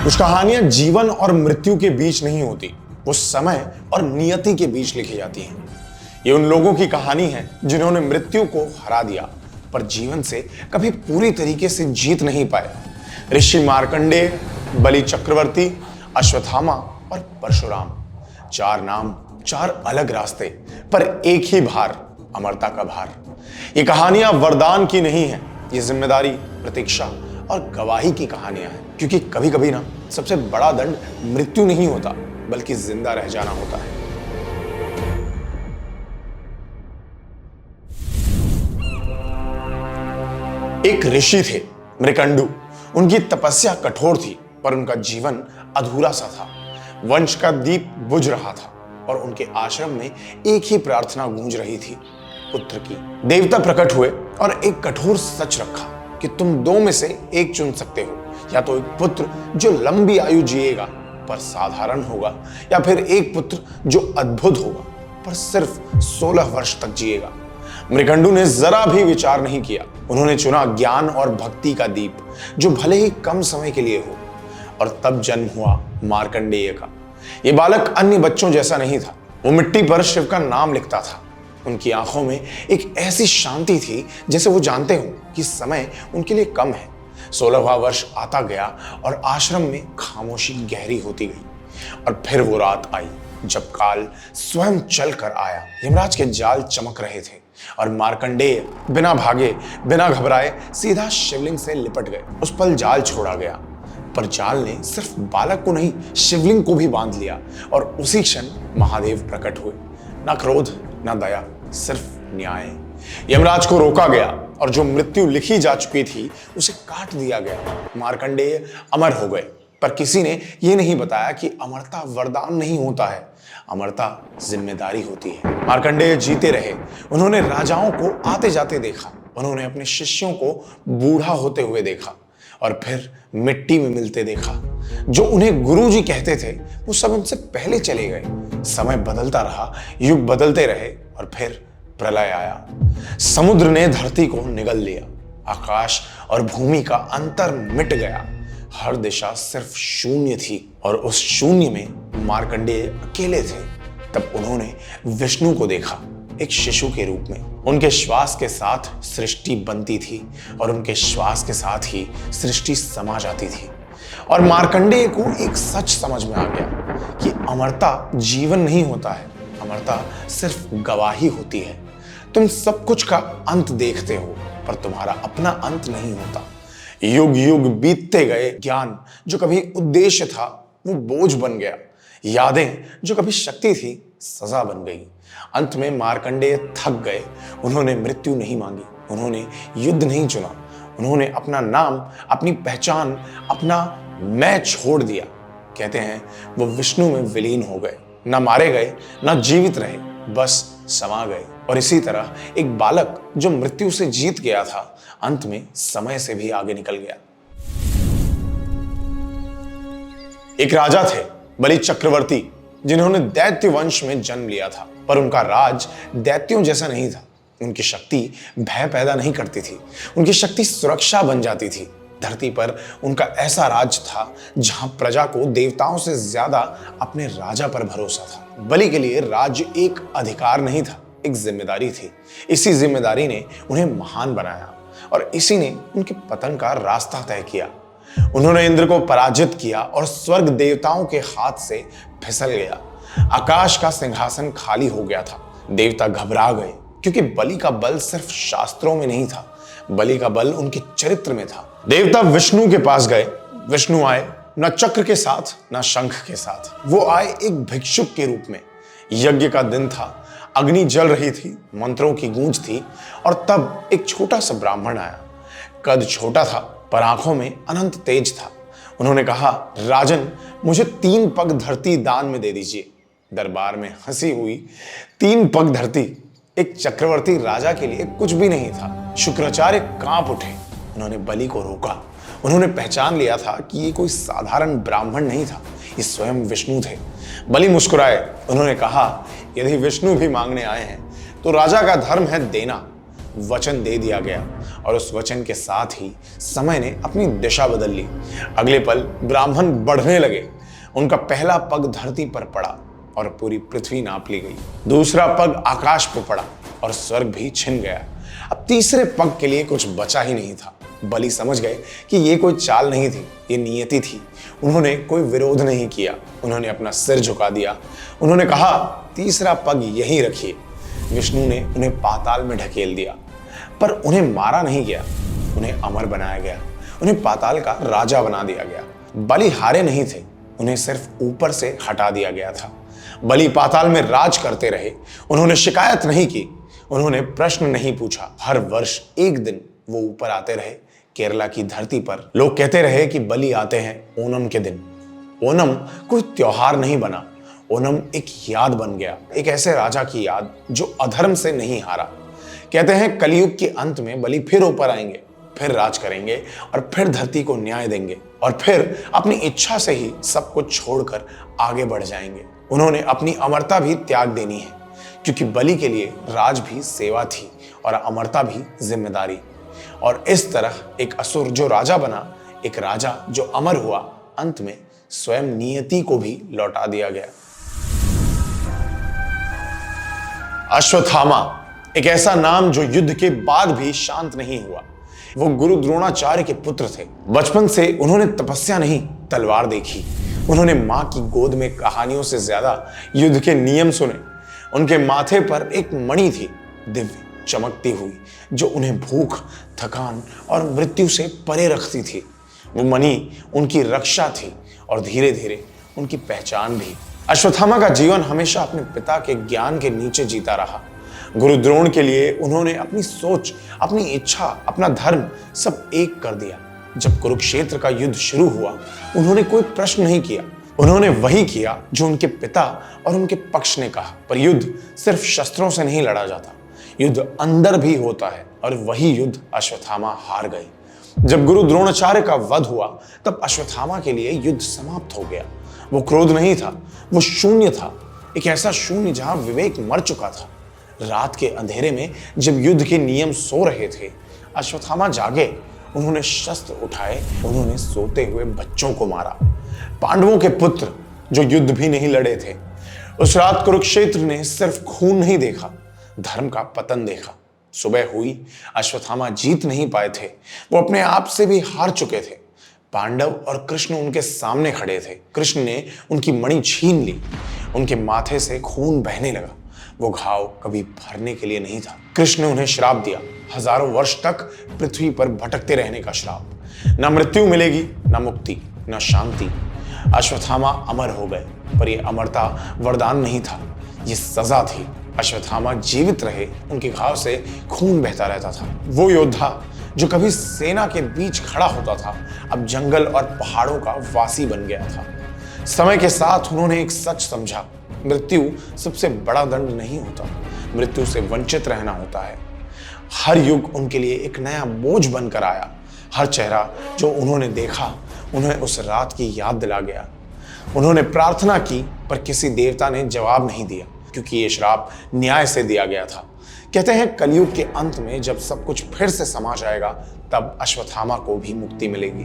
कुछ कहानियां जीवन और मृत्यु के बीच नहीं होती, वो समय और नियति के बीच लिखी जाती हैं। ये उन लोगों की कहानी है जिन्होंने मृत्यु को हरा दिया पर जीवन से कभी पूरी तरीके से जीत नहीं पाए। ऋषि मार्कंडेय, बलि चक्रवर्ती, अश्वत्थामा और परशुराम, चार नाम, चार अलग रास्ते, पर एक ही भार, अमरता का भार। ये कहानियां वरदान की नहीं है, ये जिम्मेदारी, प्रतीक्षा और गवाही की कहानियां हैं। क्योंकि कभी कभी ना सबसे बड़ा दंड मृत्यु नहीं होता बल्कि जिंदा रह जाना होता है। एक ऋषि थे मृकंडु। उनकी तपस्या कठोर थी पर उनका जीवन अधूरा सा था। वंश का दीप बुझ रहा था और उनके आश्रम में एक ही प्रार्थना गूंज रही थी, पुत्र की। देवता प्रकट हुए और एक कठोर सच रखा कि तुम दो में से एक चुन सकते हो, या तो एक पुत्र जो लंबी आयु जिएगा पर साधारण होगा, या फिर एक पुत्र जो अद्भुत होगा पर सिर्फ 16 वर्ष तक जिएगा। मृकंडु ने जरा भी विचार नहीं किया। उन्होंने चुना ज्ञान और भक्ति का दीप, जो भले ही कम समय के लिए हो। और तब जन्म हुआ मार्कंडेय का। यह बालक अन्य बच्चों जैसा नहीं था। वो मिट्टी पर शिव का नाम लिखता था। उनकी आंखों में एक ऐसी शांति थी जैसे वो जानते हो कि समय उनके लिए कम है। 16वां वर्ष आता गया और आश्रम में खामोशी गहरी होती गई। और फिर वो रात आई जब काल स्वयं चल कर आया। यमराज के जाल चमक रहे थे और मार्कंडेय बिना भागे, बिना घबराए सीधा शिवलिंग से लिपट गए। उस पल जाल छोड़ा गया, पर जाल ने सिर्फ बालक को नहीं, शिवलिंग को भी बांध लिया। और उसी क्षण महादेव प्रकट हुए। न क्रोध न दया, सिर्फ न्याय। यमराज को रोका गया और जो मृत्यु लिखी जा चुकी थी उसे काट दिया गया। मार्कंडेय अमर हो गए, पर किसी ने यह नहीं बताया कि अमरता वरदान नहीं होता है, अमरता जिम्मेदारी होती है। मार्कंडेय जीते रहे। उन्होंने राजाओं को आते जाते देखा, उन्होंने अपने शिष्यों को बूढ़ा होते हुए देखा और फिर मिट्टी में मिलते देखा। जो उन्हें गुरुजी कहते थे वो सब उनसे पहले चले गए। समय बदलता रहा, युग बदलते रहे और फिर प्रलय आया। समुद्र ने धरती को निगल लिया। आकाश और भूमि का अंतर मिट गया। हर दिशा सिर्फ शून्य थी और उस शून्य में मार्कंडेय अकेले थे। तब उन्होंने विष्णु को देखा, एक शिशु के रूप में। उनके श्वास के साथ सृष्टि बनती थी और उनके श्वास के साथ ही सृष्टि समा जाती थी। और मार्कंडेय को एक सच समझ में आ गया कि अमरता जीवन नहीं होता है, अमरता सिर्फ गवाही होती है। तुम सब कुछ का अंत देखते हो पर तुम्हारा अपना अंत नहीं होता। युग युग बीतते गए। ज्ञान जो कभी उद्देश्य था वो बोझ बन गया। यादें जो कभी शक्ति थी सजा बन गई। अंत में मार्कंडेय थक गए। उन्होंने मृत्यु नहीं मांगी, उन्होंने युद्ध नहीं चुना, उन्होंने अपना नाम, अपनी पहचान, अपना मैं छोड़ दिया। कहते हैं वो विष्णु में विलीन हो गए। ना मारे गए, ना जीवित रहे, बस समा गए। और इसी तरह एक बालक जो मृत्यु से जीत गया था, अंत में समय से भी आगे निकल गया। एक राजा थे बलि चक्रवर्ती, जिन्होंने दैत्य वंश में जन्म लिया था। पर उनका राज दैत्यों जैसा नहीं था। उनकी शक्ति भय पैदा नहीं करती थी, उनकी शक्ति सुरक्षा बन जाती थी। धरती पर उनका ऐसा राज था जहां प्रजा को देवताओं से ज्यादा अपने राजा पर भरोसा था। बलि के लिए राज्य एक अधिकार नहीं था, एक जिम्मेदारी थी। इसी जिम्मेदारी ने उन्हें महान बनाया और इसी ने उनके पतन का रास्ता तय किया। उन्होंने इंद्र को पराजित किया और स्वर्ग देवताओं के हाथ से फिसल गया। आकाश का सिंहासन खाली हो गया था। देवता घबरा गए क्योंकि बलि का बल सिर्फ शास्त्रों में नहीं था, बलि का बल उनके चरित्र में था। देवता विष्णु के पास गए। विष्णु आए न चक्र के साथ न शंख के साथ। वो आए एक भिक्षुक के रूप में। यज्ञ का दिन था, अग्नि जल रही थी, मंत्रों की गूंज थी। और तब एक छोटा सा ब्राह्मण आया। कद छोटा था पर आंखों में अनंत तेज था। उन्होंने कहा, राजन, मुझे 3 पग धरती दान में दे दीजिए। दरबार में हंसी हुई। 3 पग धरती एक चक्रवर्ती राजा के लिए कुछ भी नहीं था। शुक्राचार्य कांप उठे। उन्होंने बलि को रोका। उन्होंने पहचान लिया था कि ये कोई साधारण ब्राह्मण नहीं था, ये स्वयं विष्णु थे। बलि मुस्कुराए। उन्होंने कहा, यदि विष्णु भी मांगने आए हैं तो राजा का धर्म है देना। वचन दे दिया गया और उस वचन के साथ ही समय ने अपनी दिशा बदल ली। अगले पल ब्राह्मण बढ़ने लगे। उनका पहला पग धरती पर पड़ा और पूरी पृथ्वी नाप ली गई। दूसरा पग आकाश पर पड़ा और स्वर्ग भी छिन गया। अब तीसरे पग के लिए कुछ बचा ही नहीं था। बलि समझ गए कि ये कोई चाल नहीं थी, ये नियति थी। उन्होंने कोई विरोध नहीं किया, उन्होंने अपना सिर झुका दिया। उन्होंने कहा, तीसरा पग यहीं रखिए। विष्णु ने उन्हें पाताल में ढकेल दिया, पर उन्हें मारा नहीं गया, उन्हें अमर बनाया गया, उन्हें पाताल का राजा बना दिया गया। बलि हारे नहीं थे, उन्हें सिर्फ ऊपर से हटा दिया गया था। बलि पाताल में राज करते रहे। उन्होंने शिकायत नहीं की, उन्होंने प्रश्न नहीं पूछा। हर वर्ष एक दिन वो ऊपर आते रहे। केरला की धरती पर लोग कहते रहे कि बलि आते हैं ओणम के दिन। ओणम कोई त्योहार नहीं बना, ओणम एक याद बन गया, एक ऐसे राजा की याद जो अधर्म से नहीं हारा। कहते हैं कलयुग के अंत में बलि फिर ऊपर आएंगे, फिर राज करेंगे और फिर धरती को न्याय देंगे और फिर अपनी इच्छा से ही सब कुछ छोड़कर आगे बढ़ जाएंगे। उन्होंने अपनी अमरता भी त्याग देनी है, क्योंकि बलि के लिए राज भी सेवा थी और अमरता भी जिम्मेदारी। और इस तरह एक असुर जो राजा बना, एक राजा जो अमर हुआ, अंत में स्वयं नियति को भी लौटा दिया गया। अश्वत्थामा एक ऐसा नाम जो युद्ध के बाद भी शांत नहीं हुआ। वो गुरु द्रोणाचार्य के पुत्र थे। बचपन से उन्होंने तपस्या नहीं, तलवार देखी। उन्होंने मां की गोद में कहानियों से ज्यादा युद्ध के नियम सुने। उनके माथे पर एक मणि थी, दिव्य चमकती हुई, जो उन्हें भूख, थकान और मृत्यु से परे रखती थी। वो मणि उनकी रक्षा थी और धीरे धीरे उनकी पहचान भी। अश्वत्थामा का जीवन हमेशा अपने पिता के ज्ञान के नीचे जीता रहा। गुरु द्रोण के लिए उन्होंने अपनी सोच, अपनी इच्छा, अपना धर्म सब एक कर दिया। जब कुरुक्षेत्र का युद्ध शुरू हुआ, उन्होंने कोई प्रश्न नहीं किया। उन्होंने वही किया जो उनके पिता और उनके पक्ष ने कहा। पर युद्ध सिर्फ शस्त्रों से नहीं लड़ा जाता, युद्ध अंदर भी होता है, और वही युद्ध अश्वत्थामा हार गए। जब गुरु द्रोणाचार्य का वध हुआ, तब अश्वत्थामा के लिए युद्ध समाप्त हो गया। वो क्रोध नहीं था, वो शून्य था, एक ऐसा शून्य जहां विवेक मर चुका था। रात के अंधेरे में जब युद्ध के नियम सो रहे थे, अश्वत्थामा जागे। उन्होंने शस्त्र उठाए, उन्होंने सोते हुए बच्चों को मारा, पांडवों के पुत्र जो युद्ध भी नहीं लड़े थे। उस रात कुरुक्षेत्र ने सिर्फ खून नहीं देखा, धर्म का पतन देखा। सुबह हुई, अश्वत्थामा जीत नहीं पाए थे, वो अपने आप से भी हार चुके थे। पांडव और कृष्ण उनके सामने खड़े थे। कृष्ण ने उनकी मणि छीन ली, उनके माथे से खून बहने लगा। वो घाव कभी भरने के लिए नहीं था। कृष्ण ने उन्हें श्राप दिया, हजारों वर्ष तक पृथ्वी पर भटकते रहने का श्राप। न मृत्यु मिलेगी, न मुक्ति, न शांति। अश्वत्थामा अमर हो गए, पर यह अमरता वरदान नहीं था, ये सजा थी। अश्वत्थामा जीवित रहे, उनके घाव से खून बहता रहता था। वो योद्धा जो कभी सेना के बीच खड़ा होता था, अब जंगल और पहाड़ों का वासी बन गया था। समय के साथ उन्होंने एक सच समझा, मृत्यु सबसे बड़ा दंड नहीं होता, मृत्यु से वंचित रहना होता है। हर युग उनके लिए एक नया बोझ बनकर आया। हर चेहरा जो उन्होंने देखा, उन्हें उस रात की याद दिला गया। उन्होंने प्रार्थना की, पर किसी देवता ने जवाब नहीं दिया, क्योंकि ये श्राप न्याय से दिया गया था। कहते हैं कलयुग के अंत में जब सब कुछ फिर से समा जाएगा, तब अश्वत्थामा को भी मुक्ति मिलेगी,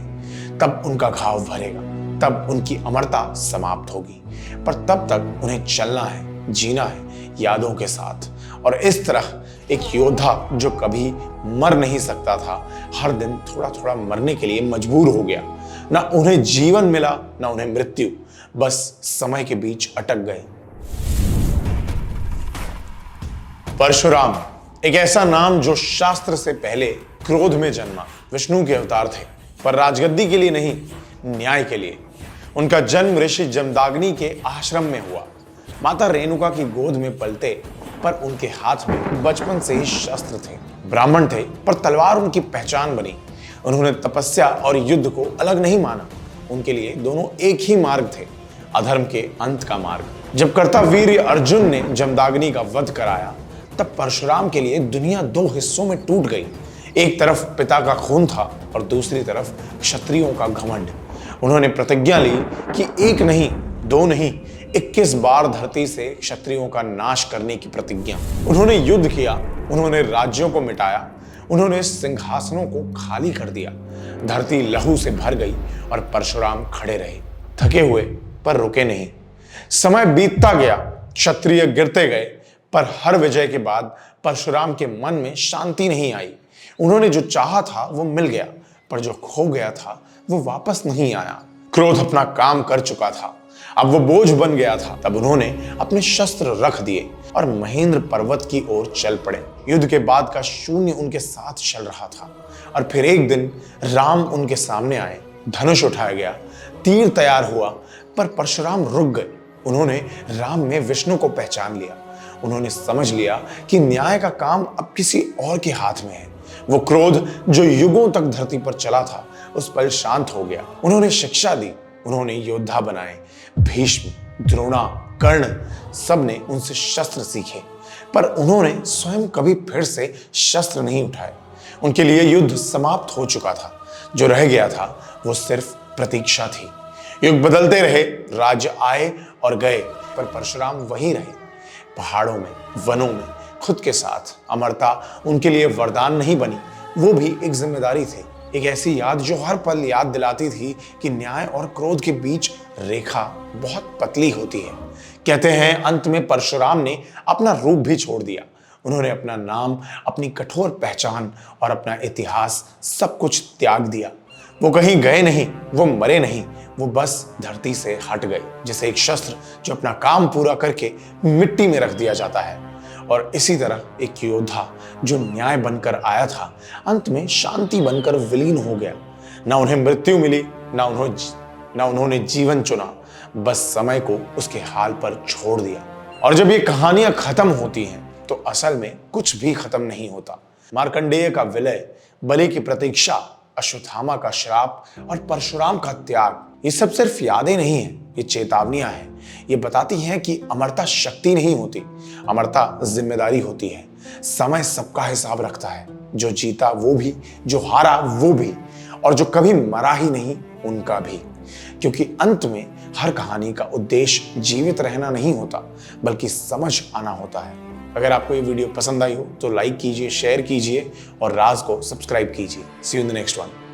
तब उनका घाव भरेगा, तब उनकी अमरता समाप्त होगी। पर तब तक उन्हें चलना है, जीना है यादों के साथ। और इस तरह एक योद्धा जो कभी मर नहीं सकता था, हर दिन थोड़ा थोड़ा मरने के लिए मजबूर हो गया। ना उन्हें जीवन मिला, ना उन्हें मृत्यु, बस समय के बीच अटक गए। परशुराम एक ऐसा नाम जो शास्त्र से पहले क्रोध में जन्मा। विष्णु के अवतार थे, पर राजगद्दी के लिए नहीं, न्याय के लिए। उनका जन्म ऋषि जमदाग्नि के आश्रम में हुआ। माता रेणुका की गोद में पलते, पर उनके हाथ में बचपन से ही शस्त्र थे। ब्राह्मण थे, पर तलवार उनकी पहचान बनी। उन्होंने तपस्या और युद्ध को अलग नहीं माना, उनके लिए दोनों एक ही मार्ग थे, अधर्म के अंत का मार्ग। जब कर्तवीर्य अर्जुन ने जमदाग्नि का वध कराया, तब परशुराम के लिए दुनिया दो हिस्सों में टूट गई। एक तरफ पिता का खून था और दूसरी तरफ क्षत्रियों का घमंड। उन्होंने प्रतिज्ञा ली कि एक नहीं, दो नहीं, 21 बार धरती से क्षत्रियों का नाश करने की प्रतिज्ञा। उन्होंने युद्ध किया, उन्होंने राज्यों को मिटाया, उन्होंने सिंहासनों को खाली कर दिया। धरती लहू से भर गई और परशुराम खड़े रहे, थके हुए पर रुके नहीं। समय बीतता गया, क्षत्रिय गिरते गए, पर हर विजय के बाद परशुराम के मन में शांति नहीं आई। उन्होंने जो चाहा था वो मिल गया, पर जो खो गया था वो वापस नहीं आया। क्रोध अपना काम कर चुका था, अब वो बोझ बन गया था। तब उन्होंने अपने शस्त्र रख दिए और महेंद्र पर्वत की ओर चल पड़े। युद्ध के बाद का शून्य उनके साथ चल रहा था। और फिर एक दिन राम उनके सामने आए, धनुष उठाया गया, तीर तैयार हुआ, पर परशुराम रुक गए। उन्होंने राम में विष्णु को पहचान लिया। उन्होंने समझ लिया कि न्याय का काम अब किसी और के हाथ में है। वो क्रोध जो युगों तक धरती पर चला था उस पल शांत हो गया। उन्होंने शिक्षा दी, उन्होंने योद्धा बनाए। भीष्म, द्रोणा, कर्ण, सब ने उनसे शस्त्र सीखे, पर उन्होंने स्वयं कभी फिर से शस्त्र नहीं उठाए। उनके लिए युद्ध समाप्त हो चुका था। जो रह गया था वो सिर्फ प्रतीक्षा थी। युग बदलते रहे, राज्य आए और गए, पर परशुराम वहीं रहे। पहाड़ों में, वनों में, खुद के साथ। अमरता उनके लिए वरदान नहीं बनी, वो भी एक जिम्मेदारी थी। एक ऐसी याद जो हर पल याद दिलाती थी कि न्याय और क्रोध के बीच रेखा बहुत पतली होती है। कहते हैं अंत में परशुराम ने अपना रूप भी छोड़ दिया। उन्होंने अपना नाम, अपनी कठोर पहचान और अपना इतिहास सब कुछ त्याग दिया। वो कहीं गए नहीं, वो मरे नहीं, वो बस धरती से हट गए, जैसे एक शस्त्र जो अपना काम पूरा करके मिट्टी में रख दिया जाता है। और इसी तरह एक योद्धा जो न्याय बनकर आया था, अंत में शांति बनकर विलीन हो गया। ना उन्हें मृत्यु मिली, ना उन्होंने जीवन चुना, बस समय को उसके हाल पर छोड़ दिया। और जब ये कहानियां खत्म होती हैं तो असल में कुछ भी खत्म नहीं होता। मार्कंडेय का विलय, बलि की प्रतीक्षा, अश्वत्थामा का श्राप और परशुराम का त्याग, ये सब सिर्फ यादें नहीं है, ये चेतावनियां हैं। ये बताती हैं कि अमरता शक्ति नहीं होती, अमरता जिम्मेदारी होती है। समय सबका हिसाब रखता है, जो जीता वो भी, जो हारा वो भी, और जो कभी मरा ही नहीं उनका भी। क्योंकि अंत में हर कहानी का उद्देश्य जीवित रहना नहीं होता, बल्कि समझ आना होता है। अगर आपको ये वीडियो पसंद आई हो तो लाइक कीजिए, शेयर कीजिए और राज को सब्सक्राइब कीजिए। See you in the next one.